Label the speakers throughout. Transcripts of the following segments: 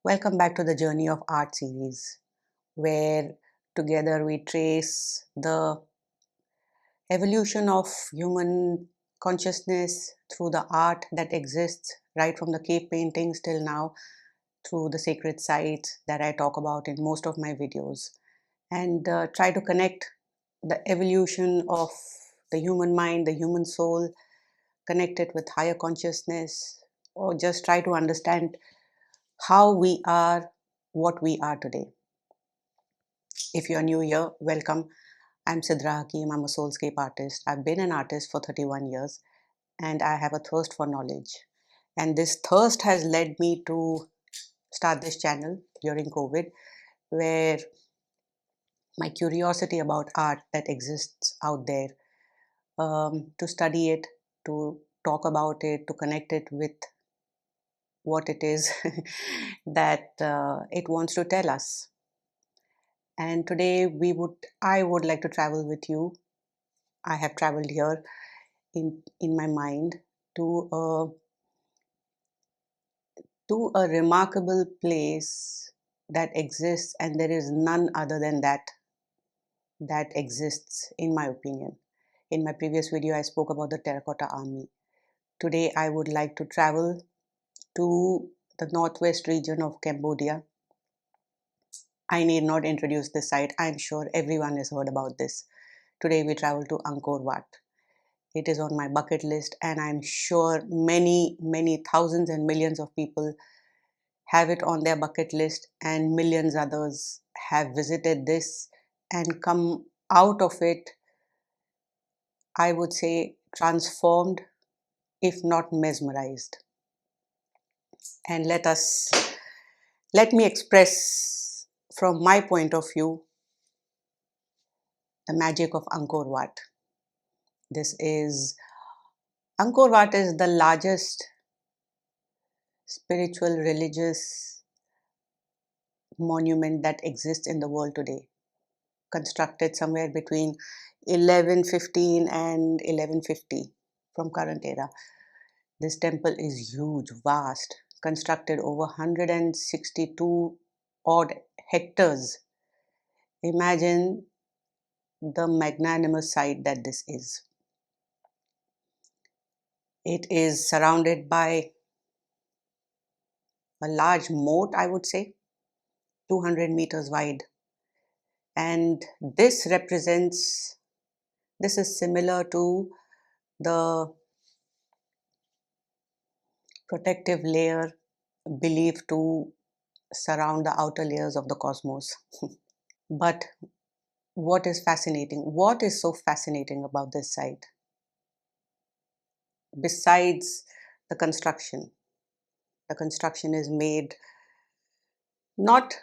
Speaker 1: Welcome back to the Journey of Art series, where together we trace the evolution of human consciousness through the art that exists right from the cave paintings till now, through the sacred sites that I talk about in most of my videos, and try to connect the evolution of the human mind, the human soul, connect it with higher consciousness, or just try to understand how we are what we are today. If you're new here, welcome. I'm Sidrah Hakim. I'm a soulscape artist. I've been an artist for 31 years and I have a thirst for knowledge. And this thirst has led me to start this channel during COVID, where my curiosity about art that exists out there, to study it, to talk about it, to connect it with what it is that it wants to tell us. And today I would like to travel with you. I have traveled here in my mind to a remarkable place that exists, and there is none other than that exists, in my opinion. In my previous video, I spoke about the Terracotta Army. Today, I would like to travel to the northwest region of Cambodia. I need not introduce this site. I'm sure everyone has heard about this. Today, we travel to Angkor Wat. It is on my bucket list, and I'm sure many thousands and millions of people have it on their bucket list, and millions others have visited this and come out of it, I would say, transformed, if not mesmerized. And let me express from my point of view the magic of Angkor Wat. This is Angkor Wat is the largest spiritual religious monument that exists in the world today, constructed somewhere between 1115 and 1150 from current era. This temple is huge, vast, constructed over 162 odd hectares. Imagine the magnanimous sight that this is. It is surrounded by a large moat, I would say, 200 meters wide. And this is similar to the protective layer believed to surround the outer layers of the cosmos. But what is fascinating? What is so fascinating about this site? Besides the construction is made not,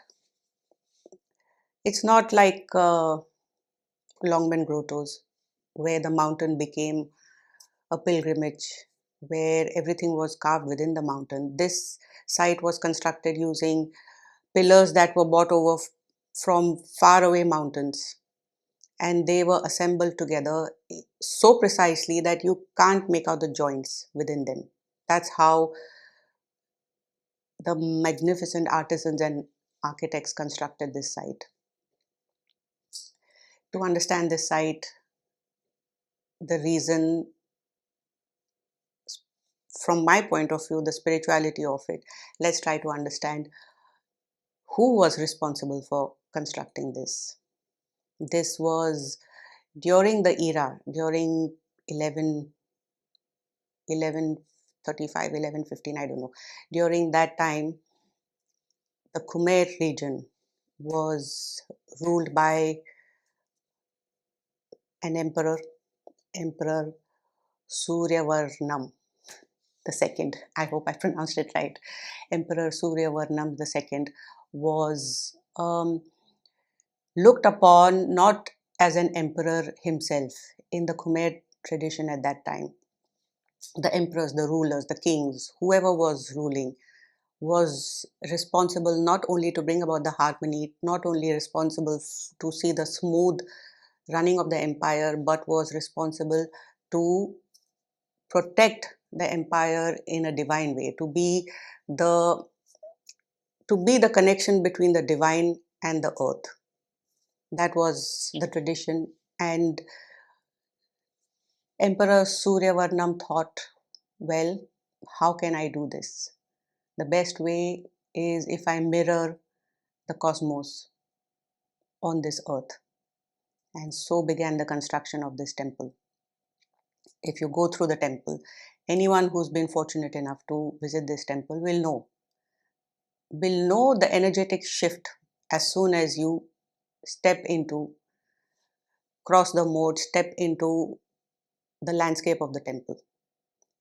Speaker 1: it's not like Longmen Grottoes, where the mountain became a pilgrimage, where everything was carved within the mountain. This site was constructed using pillars that were brought over from faraway mountains, and they were assembled together so precisely that you can't make out the joints within them. That's how the magnificent artisans and architects constructed this site. To understand this site, the reason, from my point of view, the spirituality of it, let's try to understand who was responsible for constructing this. This was during the era, during 11, 1135, 1115, I don't know. During that time, the Khmer region was ruled by an emperor, Emperor Suryavarnam the second. I hope I pronounced it right. Emperor Suryavarnam the second was looked upon not as an emperor himself in the Khmer tradition at that time. The emperors, the rulers, the kings, whoever was ruling, was responsible not only to bring about the harmony, not only responsible to see the smooth running of the empire, but was responsible to protect the empire in a divine way, to be the to be the connection between the divine and the earth. That was the tradition. And Emperor Suryavarnam thought, well, how can I do this? The best way is if I mirror the cosmos on this earth. And so began the construction of this temple. If you go through the temple, anyone who's been fortunate enough to visit this temple will know the energetic shift as soon as you step into, cross the moat, step into the landscape of the temple.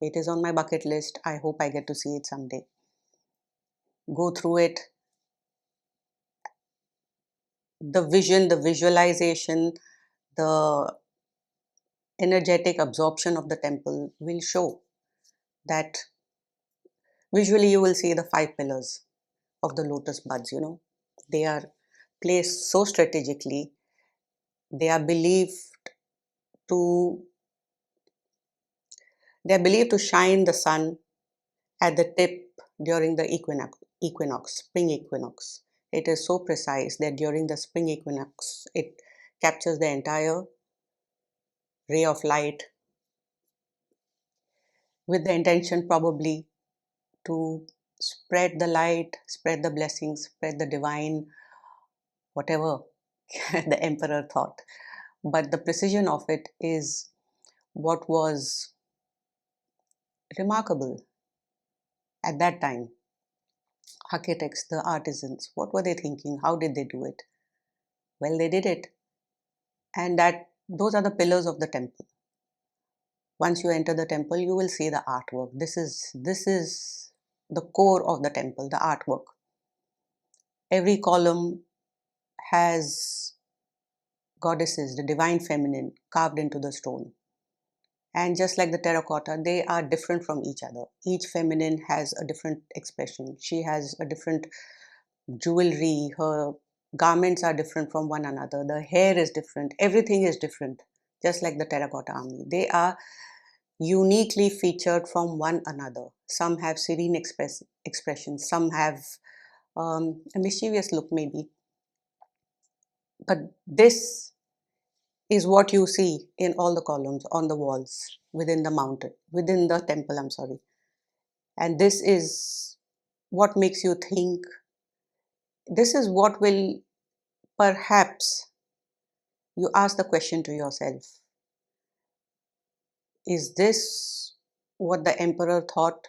Speaker 1: It is on my bucket list. I hope I get to see it someday. Go through it. The vision, the visualization, the energetic absorption of the temple will show that visually you will see the 5 pillars of the lotus buds. They are placed so strategically. They are believed to they are believed to shine the sun at the tip during the spring equinox. It is so precise that during the spring equinox, it captures the entire ray of light with the intention probably to spread the light, spread the blessings, spread the divine, whatever the emperor thought. But the precision of it is what was remarkable at that time. Architects, the artisans, what were they thinking? How did they do it? Well, they did it. And that those are the pillars of the temple. Once you enter the temple, you will see the artwork. This is the core of the temple, the artwork. Every column has goddesses, the divine feminine, carved into the stone. And just like the terracotta, they are different from each other. Each feminine has a different expression. She has a different jewelry. Her garments are different from one another. The hair is different. Everything is different, just like the terracotta army. They are uniquely featured from one another. Some have serene expressions, some have a mischievous look, maybe. But this is what you see in all the columns on the walls within the temple, I'm sorry. And this is what makes you think. This is what will perhaps you ask the question to yourself, is this what the emperor thought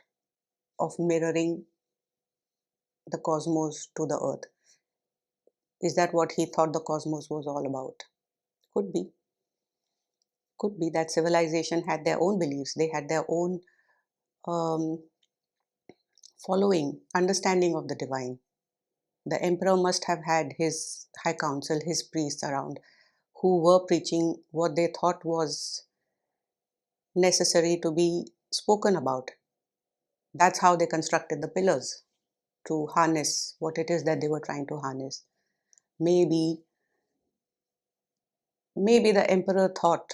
Speaker 1: of mirroring the cosmos to the earth? Is that what he thought the cosmos was all about? Could be. Could be that civilization had their own beliefs. They had their own um, following, understanding of the divine. The emperor must have had his high council, his priests around, who were preaching what they thought was necessary to be spoken about. That's how they constructed the pillars, to harness what it is that they were trying to harness. Maybe, maybe the emperor thought,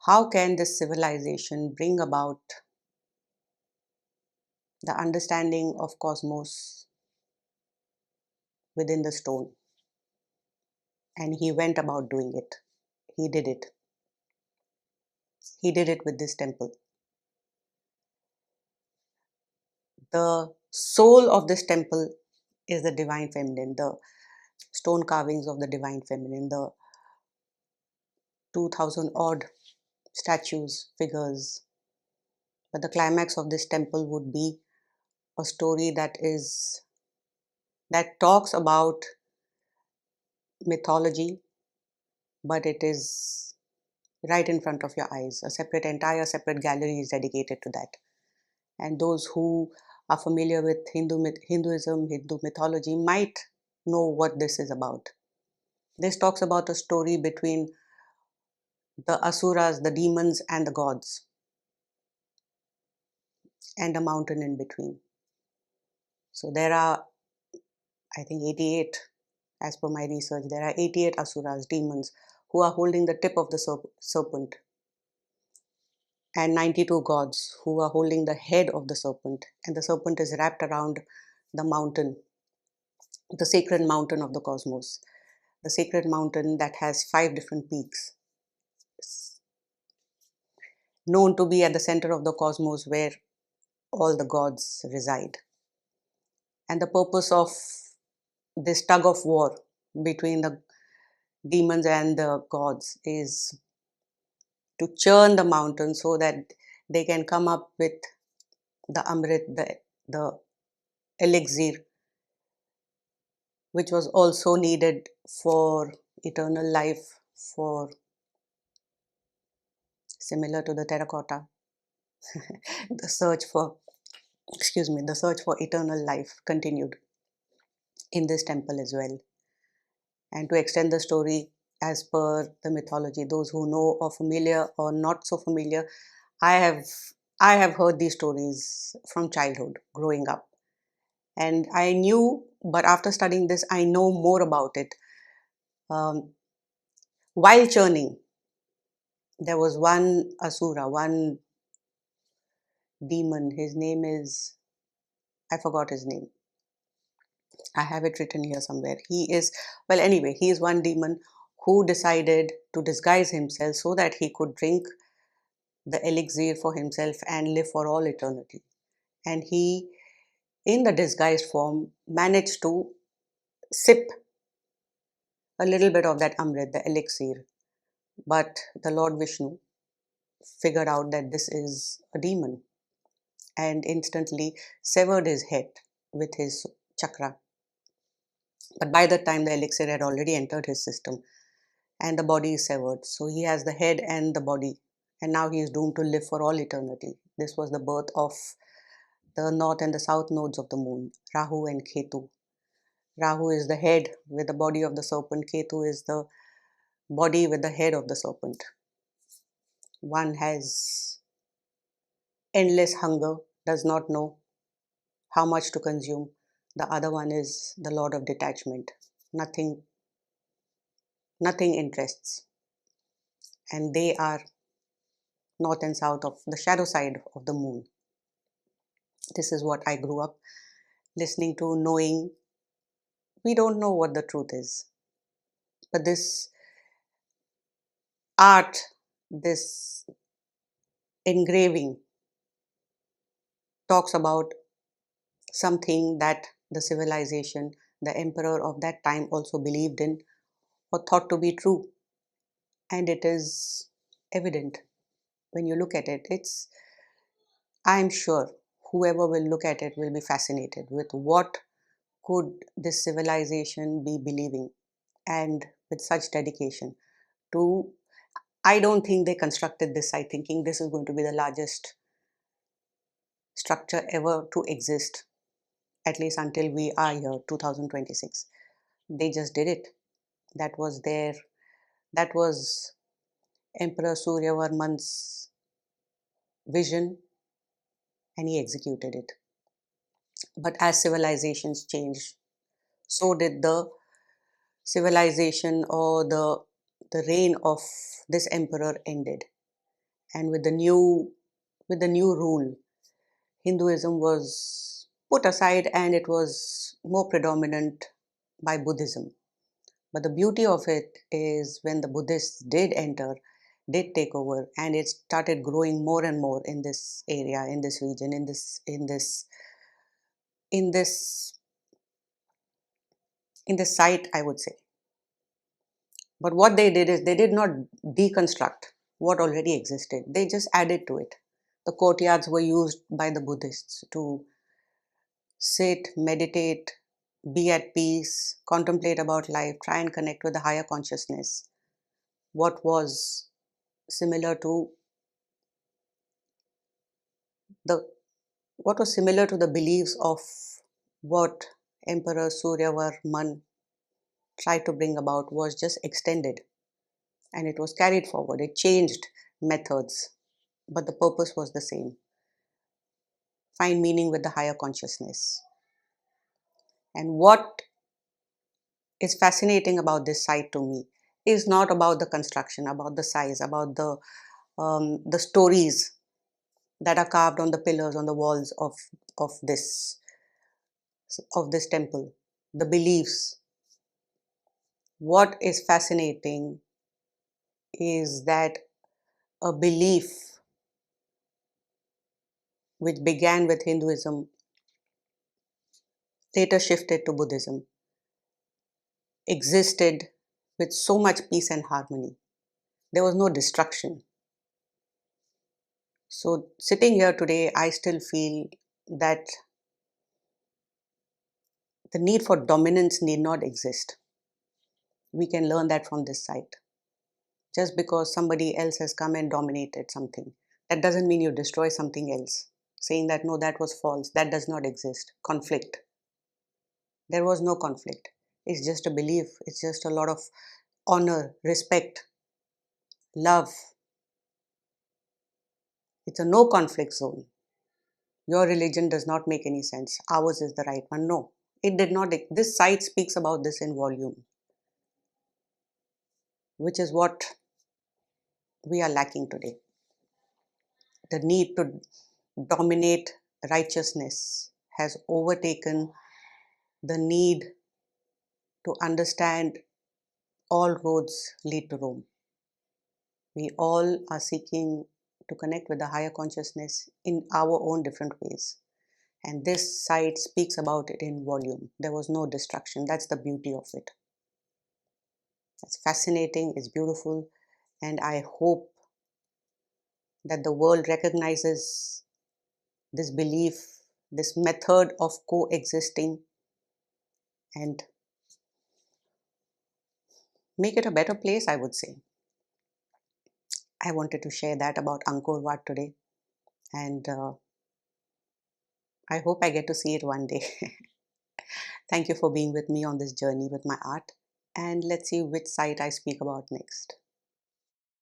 Speaker 1: how can this civilization bring about the understanding of cosmos within the stone? And he went about doing it. He did it. He did it with this temple. The soul of this temple is the divine feminine, the stone carvings of the divine feminine, the 2000 odd statues, figures. But the climax of this temple would be a story that talks about mythology, but it is right in front of your eyes. Entire separate gallery is dedicated to that. And those who are familiar with Hinduism, Hindu mythology might know what this is about. This talks about a story between the asuras, the demons, and the gods, and a mountain in between. So there are, I think, 88, as per my research, there are 88 asuras, demons, who are holding the tip of the serpent. and 92 gods who are holding the head of the serpent, and the serpent is wrapped around the mountain, the sacred mountain of the cosmos, the sacred mountain that has 5 different peaks, known to be at the center of the cosmos where all the gods reside. And the purpose of this tug of war between the demons and the gods is to churn the mountain so that they can come up with the amrit, the elixir, which was also needed for eternal life, for similar to the terracotta, the search for, the search for eternal life continued in this temple as well. And to extend the story as per the mythology, those who know or familiar or not so familiar, I have I have heard these stories from childhood, growing up, and I knew. But after studying this, I know more about it. Um, while churning, there was one asura, one demon. His name is, I forgot his name. I have it written here somewhere. He is, well, anyway, he is one demon who decided to disguise himself so that he could drink the elixir for himself and live for all eternity. And he, in the disguised form, managed to sip a little bit of that amrit, the elixir. But the Lord Vishnu figured out that this is a demon and instantly severed his head with his chakra. But by the time the elixir had already entered his system and the body is severed, so he has the head and the body, and now he is doomed to live for all eternity. This was the birth of the north and the south nodes of the moon, Rahu and Ketu. Rahu is the head with the body of the serpent, Ketu is the body with the head of the serpent. One has endless hunger, does not know how much to consume. The other one is the lord of detachment. Nothing, nothing interests. And they are north and south of the shadow side of the moon. This is what I grew up listening to, knowing we don't know what the truth is. But this art, this engraving talks about something that the civilization, the emperor of that time also believed in or thought to be true. And it is evident when you look at it. I'm sure whoever will look at it will be fascinated with what could this civilization be believing, and with such dedication to, I don't think they constructed this site thinking this is going to be the largest structure ever to exist, at least until we are here, 2026. They just did it. That was their, that was Emperor Suryavarman's vision, and he executed it. But as civilizations changed, so did the civilization, or the reign of this emperor ended. And with the new rule, Hinduism was put aside and it was more predominant by Buddhism. But the beauty of it is when the Buddhists did enter, did take over, and it started growing more and more in this area, in this region, in this in this site, I would say. But what they did is they did not deconstruct what already existed. They just added to it. The courtyards were used by the Buddhists to sit, meditate, be at peace, contemplate about life, try and connect with the higher consciousness. What was similar to the what was similar to the beliefs of what Emperor Suryavarman tried to bring about was just extended, and it was carried forward. It changed methods, but the purpose was the same: find meaning with the higher consciousness. And what is fascinating about this site to me is not about the construction, about the size, about the stories. that are carved on the pillars, on the walls of this of this temple, the beliefs. What is fascinating is that a belief which began with Hinduism later shifted to Buddhism, existed with so much peace and harmony. There was no destruction. So, sitting here today, I still feel that the need for dominance need not exist. We can learn that from this site. Just because somebody else has come and dominated something, that doesn't mean you destroy something else. Saying that no, that was false, that does not exist. Conflict. There was no conflict. It's just a belief, it's just a lot of honor, respect, love. It's a no conflict zone. Your religion does not make any sense. Ours is the right one. No, it did not. This site speaks about this in volume, which is what we are lacking today. The need to dominate righteousness has overtaken the need to understand all roads lead to Rome. We all are seeking to connect with the higher consciousness in our own different ways. And this site speaks about it in volume. There was no destruction. That's the beauty of it. It's fascinating, it's beautiful, and I hope that the world recognizes this belief, this method of coexisting, and make it a better place, I would say. I wanted to share that about Angkor Wat today, and I hope I get to see it one day. Thank you for being with me on this journey with my art, and let's see which site I speak about next.